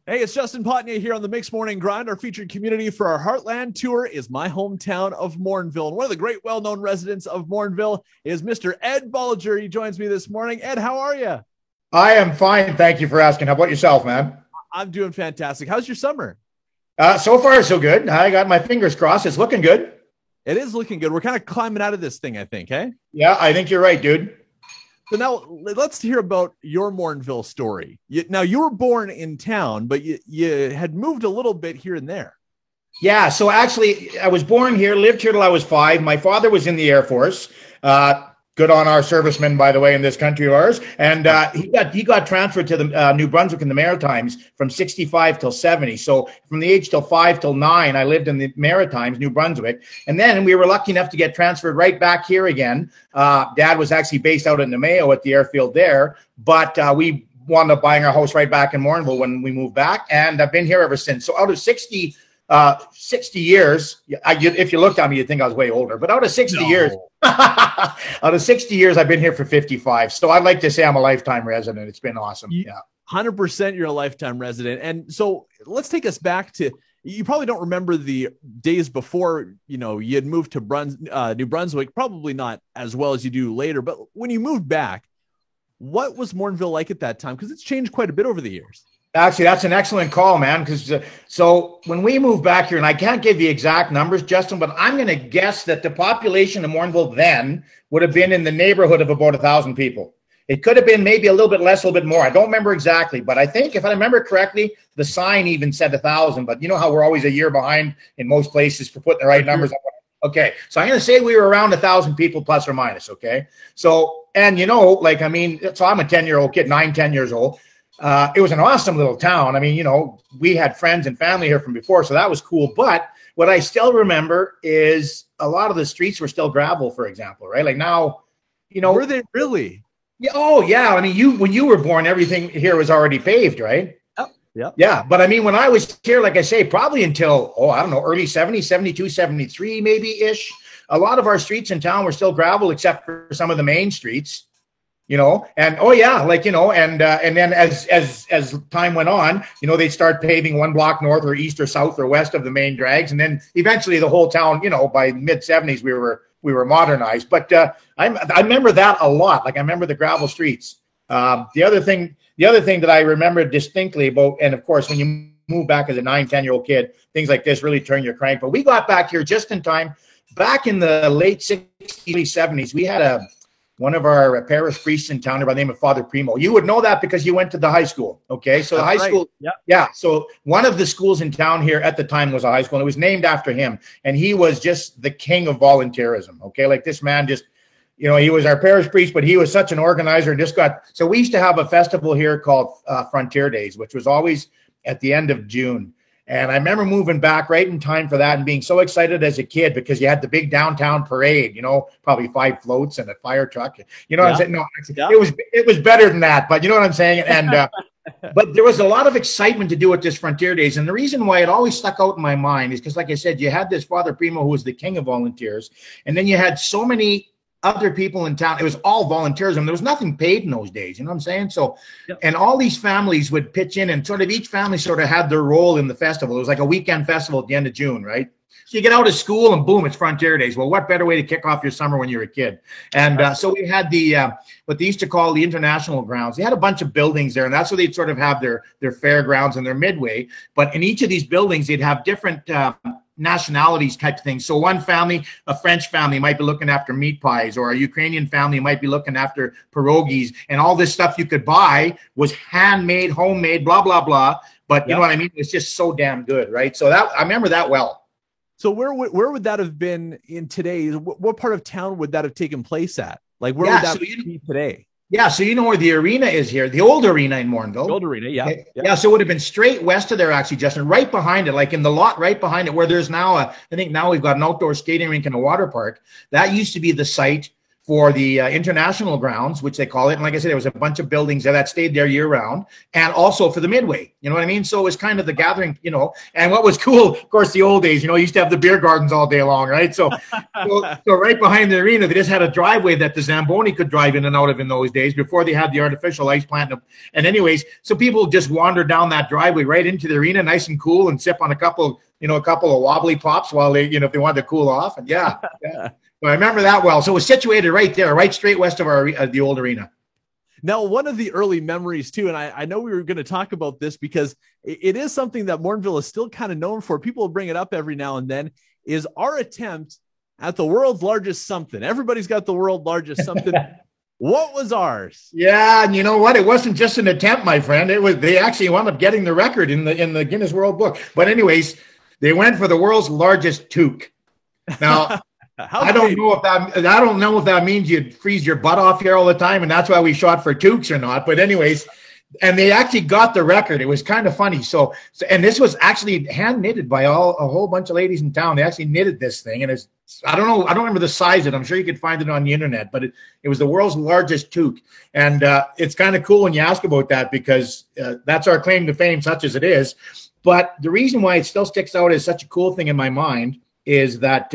Hey, it's Justin Potnier here on the Mixed Morning Grind. Our featured community for our Heartland Tour is my hometown of Morinville. And one of the great, well-known residents of Morinville is Mr. Ed Bolger. He joins me this morning. Ed, how are you? I am fine. Thank you for asking. How about yourself, man? I'm doing fantastic. How's your summer? So far, so good. I got my fingers crossed. It's looking good. It is looking good. We're kind of climbing out of this thing, I think, hey? Yeah, I think you're right, dude. So now let's hear about your Morinville story. Now, you were born in town, but you had moved a little bit here and there. Yeah, so actually, I was born here, lived here till I was 5. My father was in the Air Force. Good on our servicemen, by the way, in this country of ours. And he got transferred to the New Brunswick in the Maritimes from 65 till 70. So from the age till 5 till 9, I lived in the Maritimes, New Brunswick. And then we were lucky enough to get transferred right back here again. Dad was actually based out in Namao at the airfield there. But we wound up buying our house right back in Morinville when we moved back. And I've been here ever since. So out of 60 years, if you looked at me, you'd think I was way older. But out of 60 years, out of 60 years, I've been here for 55. So I'd like to say I'm a lifetime resident. It's been awesome. Yeah. 100% you're a lifetime resident. And so let's take us back to, you probably don't remember the days before, you had moved to New Brunswick, probably not as well as you do later. But when you moved back, what was Morinville like at that time? Because it's changed quite a bit over the years. Actually, that's an excellent call, man. Because so when we moved back here, and I can't give you exact numbers, Justin, but I'm going to guess that the population of Morinville then would have been in the neighborhood of about 1,000 people. It could have been maybe a little bit less, a little bit more. I don't remember exactly, but I think if I remember correctly, the sign even said 1,000. But you know how we're always a year behind in most places for putting the right numbers up. Okay, so I'm going to say we were around 1,000 people plus or minus. Okay, so and so I'm a 10-year-old kid, 10 years old. It was an awesome little town. I mean, we had friends and family here from before, so that was cool. But what I still remember is a lot of the streets were still gravel, for example, right? Like now, Were they really? Yeah. Oh, yeah. I mean, when you were born, everything here was already paved, right? Yeah. Yeah. But I mean, when I was here, like I say, probably until, I don't know, early 70s, 72, 73, maybe-ish, a lot of our streets in town were still gravel, except for some of the main streets. And and then as time went on, they'd start paving one block north or east or south or west of the main drags, and then eventually the whole town, by mid 70s we were modernized. But I remember that a lot. Like I remember the gravel streets. The other thing that I remember distinctly about, and of course when you move back as a 10-year-old kid, things like this really turn your crank. But we got back here just in time. Back in the late 60s, 70s, we had one of our parish priests in town by the name of Father Primo. You would know that because you went to the high school. Okay. So the high school. Yeah. So one of the schools in town here at the time was a high school, and it was named after him. And he was just the king of volunteerism. Okay. Like this man just, he was our parish priest, but he was such an organizer and so we used to have a festival here called Frontier Days, which was always at the end of June. And I remember moving back right in time for that and being so excited as a kid because you had the big downtown parade, probably 5 floats and a fire truck. What I'm saying? No, it was better than that, but you know what I'm saying? And but there was a lot of excitement to do at this Frontier Days. And the reason why it always stuck out in my mind is because, like I said, you had this Father Primo who was the king of volunteers. And then you had so many other people in town. It was all volunteerism. There was nothing paid in those days. You know what I'm saying? So, and all these families would pitch in, and sort of each family sort of had their role in the festival. It was like a weekend festival at the end of June, right? So you get out of school and boom, it's Frontier Days. Well, what better way to kick off your summer when you're a kid? And so we had what they used to call the international grounds. They had a bunch of buildings there, and that's where they'd sort of have their fairgrounds and their midway. But in each of these buildings, they'd have different nationalities type of things. So one family, a French family, might be looking after meat pies, or a Ukrainian family might be looking after pierogies, and all this stuff you could buy was handmade, homemade, blah, blah, blah. But you know what I mean? It's just so damn good, right? So that I remember that well. So where would that have been in today? What part of town would that have taken place at? Like where would that be today? Yeah, so you know where the arena is here, the old arena in Morinville. The old arena, yeah. Yeah, so it would have been straight west of there, actually, Justin, right behind it, like in the lot right behind it, where there's now I think now we've got an outdoor skating rink and a water park. That used to be the site for the international grounds, which they call it. And like I said, there was a bunch of buildings there that stayed there year round, and also for the Midway. You know what I mean? So it was kind of the gathering, you know. And what was cool, of course, the old days, you know, you used to have the beer gardens all day long, right? So right behind the arena, they just had a driveway that the Zamboni could drive in and out of in those days before they had the artificial ice plant. And anyways, so people just wandered down that driveway right into the arena, nice and cool, and sip on a couple of wobbly pops while they, you know, if they wanted to cool off. And yeah. I remember that well. So it was situated right there, right straight west of the old arena. Now, one of the early memories too, and I know we were going to talk about this because it is something that Morinville is still kind of known for. People will bring it up every now and then, is our attempt at the world's largest something. Everybody's got the world's largest something. What was ours? Yeah, and you know what? It wasn't just an attempt, my friend. They actually wound up getting the record in the Guinness World Book. But anyways, they went for the world's largest toque. Now, I don't know if that means you'd freeze your butt off here all the time, and that's why we shot for toques or not. But anyways, and they actually got the record. It was kind of funny. So and this was actually hand knitted by a whole bunch of ladies in town. They actually knitted this thing, and I don't know, I don't remember the size of it. I'm sure you could find it on the internet, but it was the world's largest toque, and it's kind of cool when you ask about that because that's our claim to fame, such as it is. But the reason why it still sticks out as such a cool thing in my mind is that.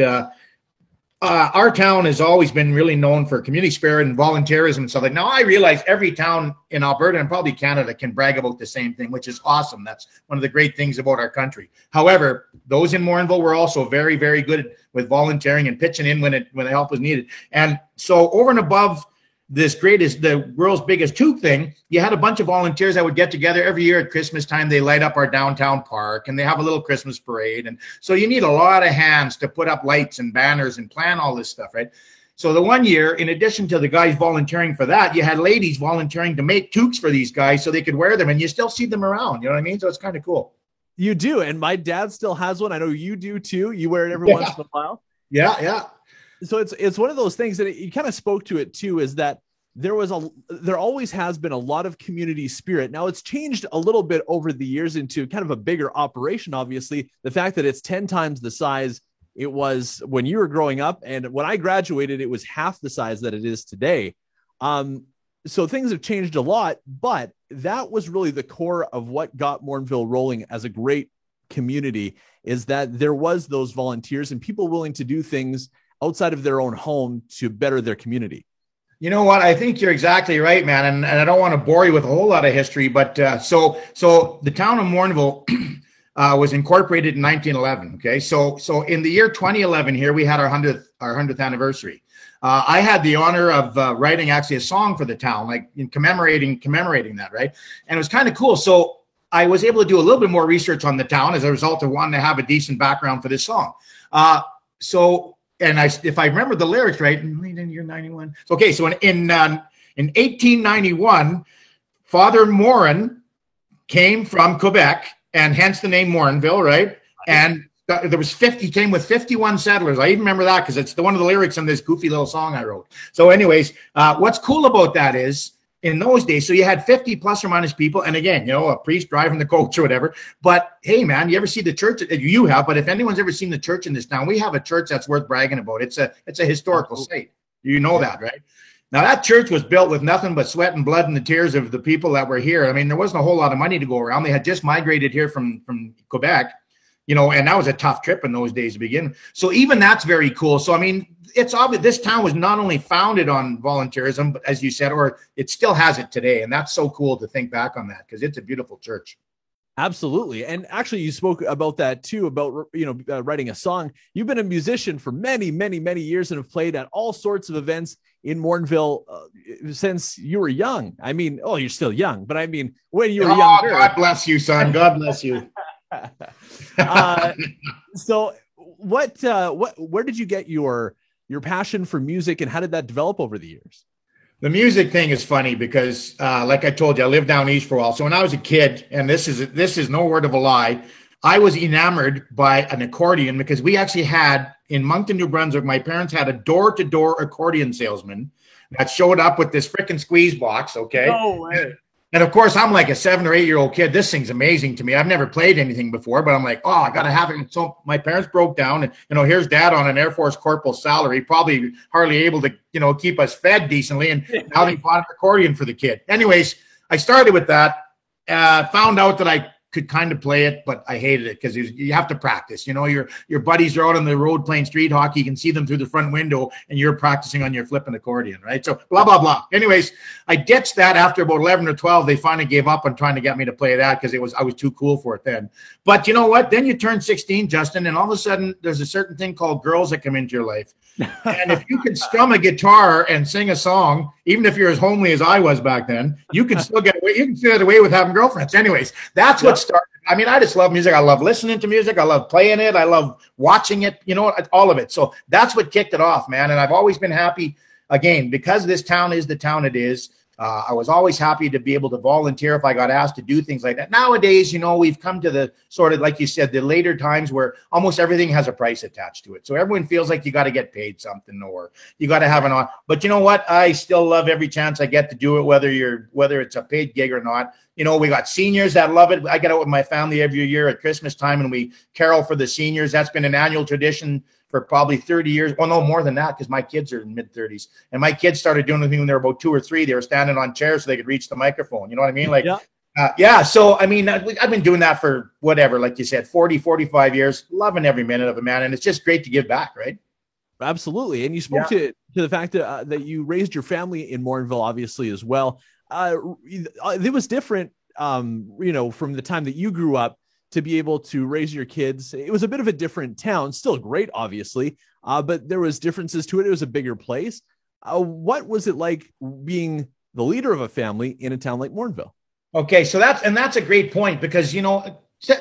Our town has always been really known for community spirit and volunteerism and stuff like that. Now, I realize every town in Alberta and probably Canada can brag about the same thing, which is awesome. That's one of the great things about our country. However, those in Morinville were also very, very good with volunteering and pitching in when the help was needed. And so over and above the world's biggest toque thing, you had a bunch of volunteers that would get together every year at Christmas time. They light up our downtown park and they have a little Christmas parade. And so you need a lot of hands to put up lights and banners and plan all this stuff, right? So the one year, in addition to the guys volunteering for that, you had ladies volunteering to make toques for these guys so they could wear them, and you still see them around. You know what I mean? So it's kind of cool. You do. And my dad still has one. I know you do too. You wear it every once in a while. Yeah. So it's one of those things that you kind of spoke to it too, is that there always has been a lot of community spirit. Now it's changed a little bit over the years into kind of a bigger operation. Obviously, the fact that it's 10 times the size it was when you were growing up, and when I graduated, it was half the size that it is today. So things have changed a lot, but that was really the core of what got Morinville rolling as a great community, is that there was those volunteers and people willing to do things outside of their own home to better their community. You know what? I think you're exactly right, man. And I don't want to bore you with a whole lot of history, but so the town of Morinville was incorporated in 1911. Okay, so in the year 2011, here we had our 100th anniversary. I had the honor of writing actually a song for the town, like in commemorating that, right? And it was kind of cool. So I was able to do a little bit more research on the town as a result of wanting to have a decent background for this song. And if I remember the lyrics right, in year 91. Okay, so in 1891, Father Morin came from Quebec, and hence the name Morinville, right? And there was came with 51 settlers. I even remember that because it's one of the lyrics in this goofy little song I wrote. So anyways, what's cool about that is, in those days, so you had 50 plus or minus people, and again, you know, a priest driving the coach or whatever. But hey, man, you ever see the church? You have, but if anyone's ever seen the church in this town, we have a church that's worth bragging about. It's a historical site. You know that, right? Now that church was built with nothing but sweat and blood and the tears of the people that were here. I mean, there wasn't a whole lot of money to go around. They had just migrated here from Quebec, you know, and that was a tough trip in those days to begin. So even that's very cool. So I mean, it's obvious this town was not only founded on volunteerism, but as you said, or it still has it today. And that's so cool to think back on that because it's a beautiful church. Absolutely. And actually you spoke about that too, about, writing a song. You've been a musician for many, many, many years and have played at all sorts of events in Morinville since you were young. I mean, you're still young, but I mean, when you were younger. God bless you, son. God bless you. So where did you get your passion for music, and how did that develop over the years? The music thing is funny because, like I told you, I lived down east for a while. So when I was a kid, and this is no word of a lie, I was enamored by an accordion because we actually had, in Moncton, New Brunswick, my parents had a door-to-door accordion salesman that showed up with this frickin' squeeze box, okay? No way. And of course, I'm like a 7 or 8 year old kid. This thing's amazing to me. I've never played anything before, but I'm like, oh, I got to have it. So my parents broke down, and here's dad on an Air Force corporal salary, probably hardly able to, keep us fed decently. And now they bought an accordion for the kid. Anyways, I started with that. Found out that I could kind of play it, but I hated it because you have to practice. Your buddies are out on the road playing street hockey. You can see them through the front window, and you're practicing on your flipping accordion, right? So blah, blah, blah. Anyways, I ditched that after about 11 or 12. They finally gave up on trying to get me to play that because I was too cool for it then. But you know what? Then you turn 16, Justin, and all of a sudden there's a certain thing called girls that come into your life. And if you can strum a guitar and sing a song, even if you're as homely as I was back then, you can still get away. You can get away with having girlfriends. Anyways, that's what started. I mean, I just love music. I love listening to music. I love playing it. I love watching it. All of it. So that's what kicked it off, man. And I've always been happy, again, because this town is the town it is. I was always happy to be able to volunteer if I got asked to do things like that. Nowadays, we've come to the sort of, like you said, the later times where almost everything has a price attached to it. So everyone feels like you got to get paid something or you got to have an on. But you know what? I still love every chance I get to do it, whether it's a paid gig or not. We got seniors that love it. I get out with my family every year at Christmas time and we carol for the seniors. That's been an annual tradition for probably 30 years. Well, no, more than that, because my kids are in mid-30s. And my kids started doing it when they were about 2 or 3. They were standing on chairs so they could reach the microphone. You know what I mean? Like, yeah. So, I mean, I've been doing that for whatever, like you said, 40, 45 years, loving every minute of it, man. And it's just great to give back, right? Absolutely. And you spoke to the fact that you raised your family in Morinville, obviously, as well. It was different, from the time that you grew up to be able to raise your kids. It was a bit of a different town, still great, obviously, but there was differences to it. It was a bigger place. What was it like being the leader of a family in a town like Morinville? Okay, so that's a great point because,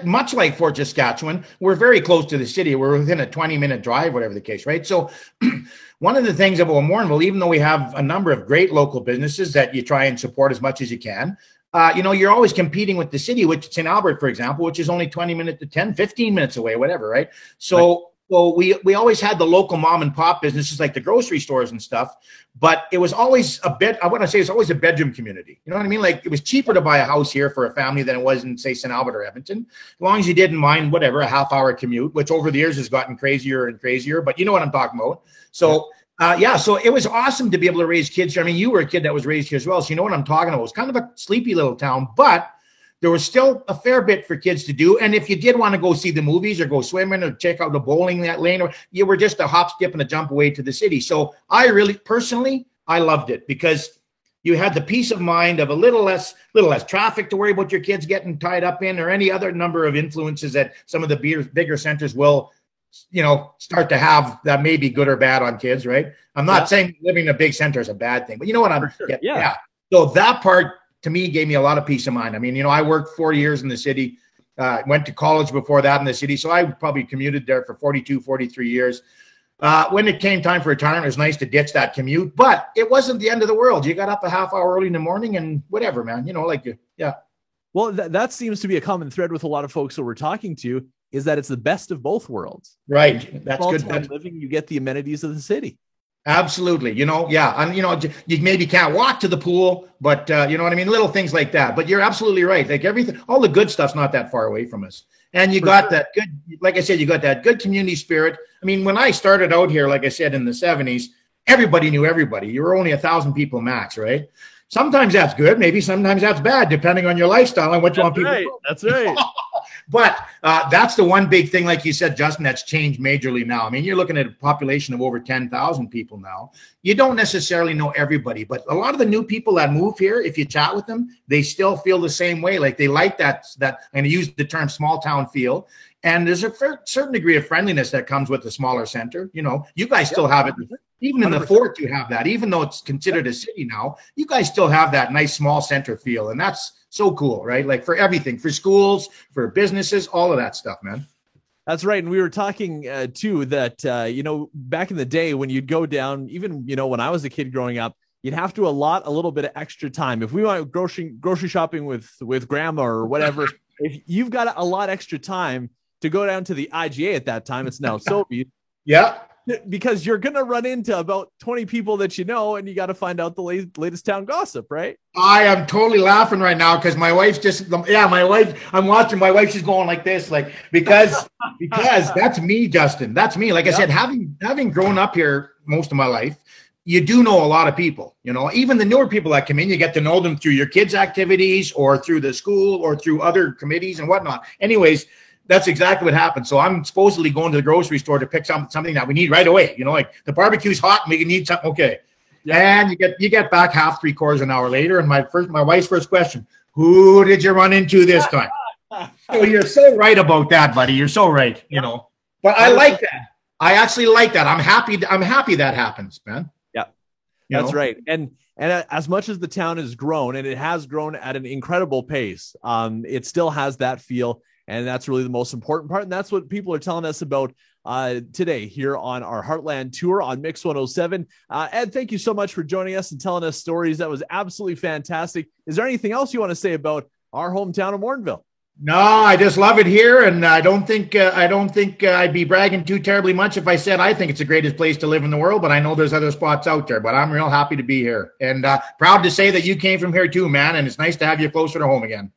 much like Fort Saskatchewan, we're very close to the city. We're within a 20-minute drive, whatever the case, right? So one of the things about Morinville, even though we have a number of great local businesses that you try and support as much as you can, you're always competing with the city, which St. Albert, for example, which is only 20 minutes to 10, 15 minutes away, whatever, right? So we always had the local mom and pop businesses like the grocery stores and stuff, but it was always it's always a bedroom community. You know what I mean? Like it was cheaper to buy a house here for a family than it was in, say, St. Albert or Edmonton, as long as you didn't mind, whatever, a half-hour commute, which over the years has gotten crazier and crazier, but you know what I'm talking about. So so it was awesome to be able to raise kids here. I mean, you were a kid that was raised here as well, so you know what I'm talking about. It was kind of a sleepy little town, but there was still a fair bit for kids to do. And if you did want to go see the movies or go swimming or check out the bowling that lane, or you were just a hop, skip, and a jump away to the city. So I really, personally, I loved it because you had the peace of mind of a little less traffic to worry about your kids getting tied up in, or any other number of influences that some of the bigger centers will start to have that may be good or bad on kids, right? I'm not saying living in a big center is a bad thing, but you know what I'm sure. Yeah. So that part to me gave me a lot of peace of mind. I mean, I worked 4 years in the city, went to college before that in the city. So I probably commuted there for 42, 43 years. When it came time for retirement, it was nice to ditch that commute, but it wasn't the end of the world. You got up a half hour early in the morning and whatever, man, Well, that seems to be a common thread with a lot of folks who we're talking to, is that it's the best of both worlds. Right. That's good. That's living, you get the amenities of the city. Absolutely. And, you maybe can't walk to the pool, but you know what I mean? Little things like that. But you're absolutely right. Like everything, all the good stuff's not that far away from us. And you got that good, like I said, you got that good community spirit. I mean, when I started out here, like I said, in the 70s, everybody knew everybody. You were only 1,000 people max, right? Sometimes that's good. Maybe sometimes that's bad, depending on your lifestyle and what you want people to do. That's right. But that's the one big thing, like you said, Justin, that's changed majorly now. I mean, you're looking at a population of over 10,000 people now. You don't necessarily know everybody, but a lot of the new people that move here, if you chat with them, they still feel the same way. Like they like that I'm going to use the term small town feel. And there's a certain degree of friendliness that comes with the smaller center. You guys still have it. Even in the 100%. Fort, you have that. Even though it's considered a city now, you guys still have that nice small center feel. And that's so cool, right? Like for everything, for schools, for businesses, all of that stuff, man. That's right. And we were talking too that, back in the day when you'd go down, even, when I was a kid growing up, you'd have to allot a little bit of extra time. If we went grocery shopping with grandma or whatever, if you've got a lot extra time to go down to the IGA at that time, it's now Sobeys. Yeah. because you're going to run into about 20 people that you know, and you got to find out the latest town gossip, right? I am totally laughing right now because my wife's my wife, I'm watching my wife. She's going like this, like, because that's me, Justin. That's me. Like I said, having grown up here most of my life, you do know a lot of people, you know, even the newer people that come in, you get to know them through your kids' activities or through the school or through other committees and whatnot. Anyways, that's exactly what happened. So I'm supposedly going to the grocery store to pick something that we need right away. You know, like the barbecue's hot and we need something. Okay. Yeah. And you get back half, 3/4 an hour later. And my wife's first question, who did you run into this time? So you're so right about that, buddy. You're so right. You know, but I like that. I actually like that. I'm happy that happens, man. Yeah, that's right. And as much as the town has grown, and it has grown at an incredible pace, it still has that feel. And that's really the most important part. And that's what people are telling us about today here on our Heartland Tour on Mix 107. Ed, thank you so much for joining us and telling us stories. That was absolutely fantastic. Is there anything else you want to say about our hometown of Morinville? No, I just love it here. And I don't think I'd be bragging too terribly much if I said I think it's the greatest place to live in the world. But I know there's other spots out there. But I'm real happy to be here. And proud to say that you came from here too, man. And it's nice to have you closer to home again.